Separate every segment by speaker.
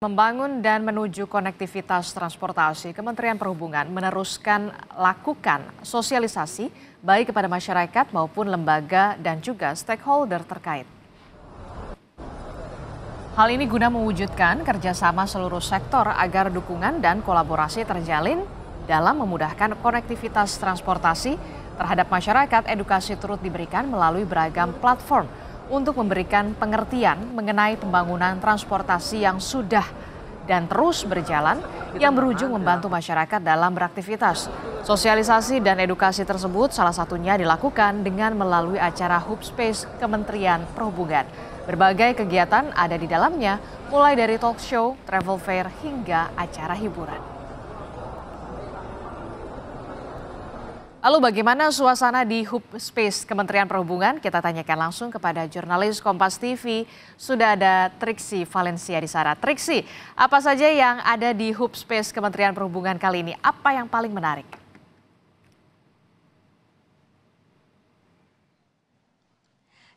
Speaker 1: Membangun dan menuju konektivitas transportasi, Kementerian Perhubungan meneruskan lakukan sosialisasi baik kepada masyarakat maupun lembaga dan juga stakeholder terkait. Hal ini guna mewujudkan kerjasama seluruh sektor agar dukungan dan kolaborasi terjalin dalam memudahkan konektivitas transportasi terhadap masyarakat. Edukasi turut diberikan melalui beragam platform untuk memberikan pengertian mengenai pembangunan transportasi yang sudah dan terus berjalan yang berujung membantu masyarakat dalam beraktivitas. Sosialisasi dan edukasi tersebut salah satunya dilakukan dengan melalui acara Hub Space Kementerian Perhubungan. Berbagai kegiatan ada di dalamnya, mulai dari talk show, travel fair, hingga acara hiburan. Lalu bagaimana suasana di Hub Space Kementerian Perhubungan? Kita tanyakan langsung kepada jurnalis Kompas TV. Sudah ada Triksi Valencia di sana. Triksi, apa saja yang ada di Hub Space Kementerian Perhubungan kali ini? Apa yang paling menarik?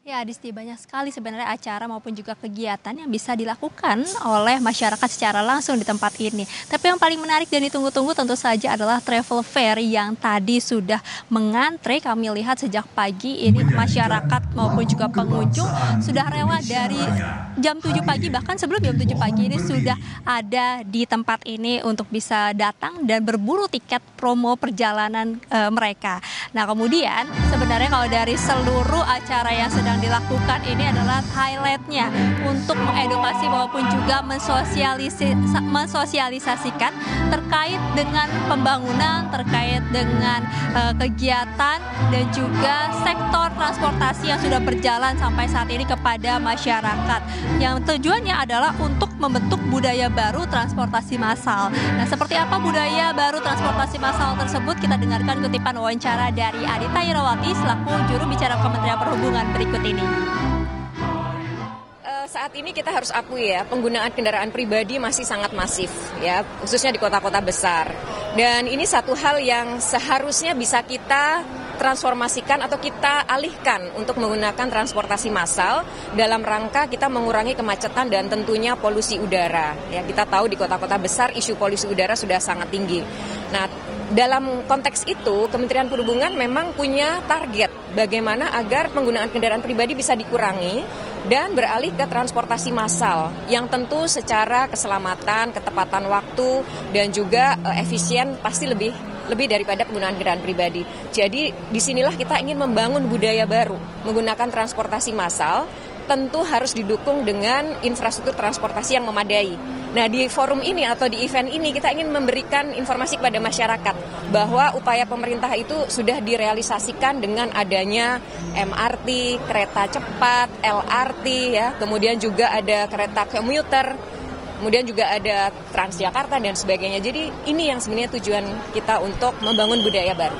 Speaker 2: Ya, Adisti, banyak sekali sebenarnya acara maupun juga kegiatan yang bisa dilakukan oleh masyarakat secara langsung di tempat ini. Tapi yang paling menarik dan ditunggu-tunggu tentu saja adalah travel fair yang tadi sudah mengantre. Kami lihat sejak pagi ini masyarakat maupun juga pengunjung sudah rela dari jam 7 pagi, bahkan sebelum jam 7 pagi ini sudah ada di tempat ini untuk bisa datang dan berburu tiket promo perjalanan mereka. Nah, kemudian sebenarnya kalau dari seluruh acara yang sedang dilakukan ini adalah highlightnya untuk mengedukasi maupun juga mensosialisasikan terkait dengan pembangunan, terkait dengan kegiatan dan juga sektor transportasi yang sudah berjalan sampai saat ini kepada masyarakat. Yang tujuannya adalah untuk membentuk budaya baru transportasi massal. Nah, seperti apa budaya baru transportasi massal tersebut? Kita dengarkan kutipan wawancara dari Adita Irawati selaku juru bicara Kementerian Perhubungan berikut ini.
Speaker 3: Saat ini kita harus akui ya, penggunaan kendaraan pribadi masih sangat masif ya, khususnya di kota-kota besar. Dan ini satu hal yang seharusnya bisa kita transformasikan atau kita alihkan untuk menggunakan transportasi massal dalam rangka kita mengurangi kemacetan dan tentunya polusi udara. Ya, kita tahu di kota-kota besar isu polusi udara sudah sangat tinggi. Nah, dalam konteks itu Kementerian Perhubungan memang punya target bagaimana agar penggunaan kendaraan pribadi bisa dikurangi dan beralih ke transportasi massal yang tentu secara keselamatan, ketepatan waktu dan juga efisien pasti lebih daripada penggunaan kendaraan pribadi. Jadi disinilah kita ingin membangun budaya baru menggunakan transportasi massal, tentu harus didukung dengan infrastruktur transportasi yang memadai. Nah, di forum ini atau di event ini kita ingin memberikan informasi kepada masyarakat bahwa upaya pemerintah itu sudah direalisasikan dengan adanya MRT, kereta cepat, LRT ya, kemudian juga ada kereta komuter, kemudian juga ada Transjakarta dan sebagainya. Jadi ini yang sebenarnya tujuan kita untuk membangun budaya baru.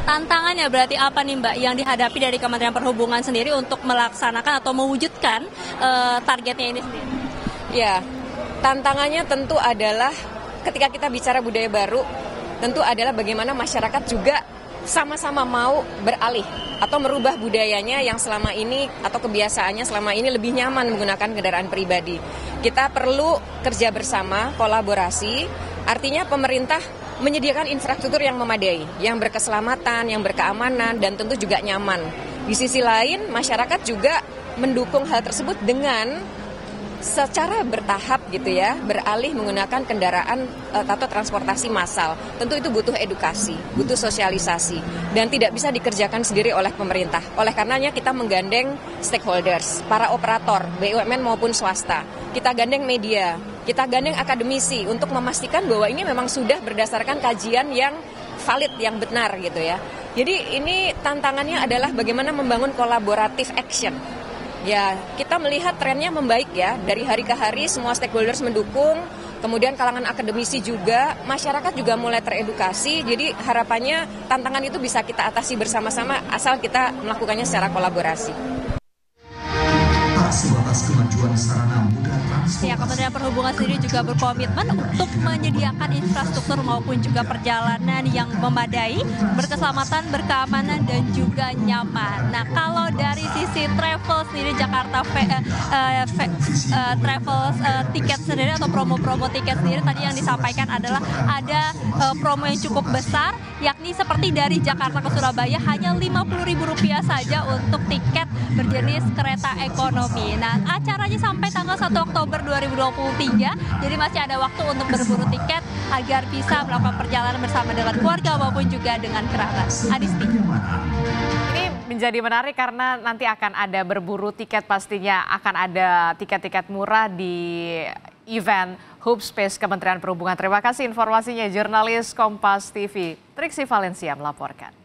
Speaker 2: Tantangannya berarti apa nih Mbak yang dihadapi dari Kementerian Perhubungan sendiri untuk melaksanakan atau mewujudkan targetnya ini sendiri?
Speaker 3: Ya, tantangannya tentu adalah ketika kita bicara budaya baru, tentu adalah bagaimana masyarakat juga sama-sama mau beralih atau merubah budayanya yang selama ini atau kebiasaannya selama ini lebih nyaman menggunakan kendaraan pribadi. Kita perlu kerja bersama, kolaborasi, artinya pemerintah menyediakan infrastruktur yang memadai, yang berkeselamatan, yang berkeamanan, dan tentu juga nyaman. Di sisi lain, masyarakat juga mendukung hal tersebut dengan secara bertahap gitu ya, beralih menggunakan kendaraan atau transportasi massal. Tentu itu butuh edukasi, butuh sosialisasi, dan tidak bisa dikerjakan sendiri oleh pemerintah. Oleh karenanya kita menggandeng stakeholders, para operator, BUMN maupun swasta. Kita gandeng media, kita gandeng akademisi untuk memastikan bahwa ini memang sudah berdasarkan kajian yang valid, yang benar gitu ya. Jadi ini tantangannya adalah bagaimana membangun kolaboratif action. Ya, kita melihat trennya membaik ya, dari hari ke hari semua stakeholders mendukung, kemudian kalangan akademisi juga, masyarakat juga mulai teredukasi, jadi harapannya tantangan itu bisa kita atasi bersama-sama asal kita melakukannya secara kolaborasi.
Speaker 4: Aksi atas kemajuan sarana moda
Speaker 2: Ya, Kementerian Perhubungan sendiri juga berkomitmen untuk menyediakan infrastruktur maupun juga perjalanan yang memadai, berkeselamatan, berkeamanan, dan juga nyaman. Nah, kalau dari sisi travel sendiri, Jakarta travel tiket sendiri atau promo-promo tiket sendiri tadi yang disampaikan adalah ada promo yang cukup besar, yakni seperti dari Jakarta ke Surabaya hanya Rp50.000 saja untuk tiket berjenis kereta ekonomi. Nah, acaranya sampai tanggal 1 Oktober 2023, jadi masih ada waktu untuk berburu tiket agar bisa melakukan perjalanan bersama dengan keluarga maupun juga dengan kerabat. Adisti.
Speaker 1: Ini menjadi menarik karena nanti akan ada berburu tiket, pastinya akan ada tiket-tiket murah di event Hub Space Kementerian Perhubungan. Terima kasih informasinya jurnalis Kompas TV Triksi Valencia melaporkan.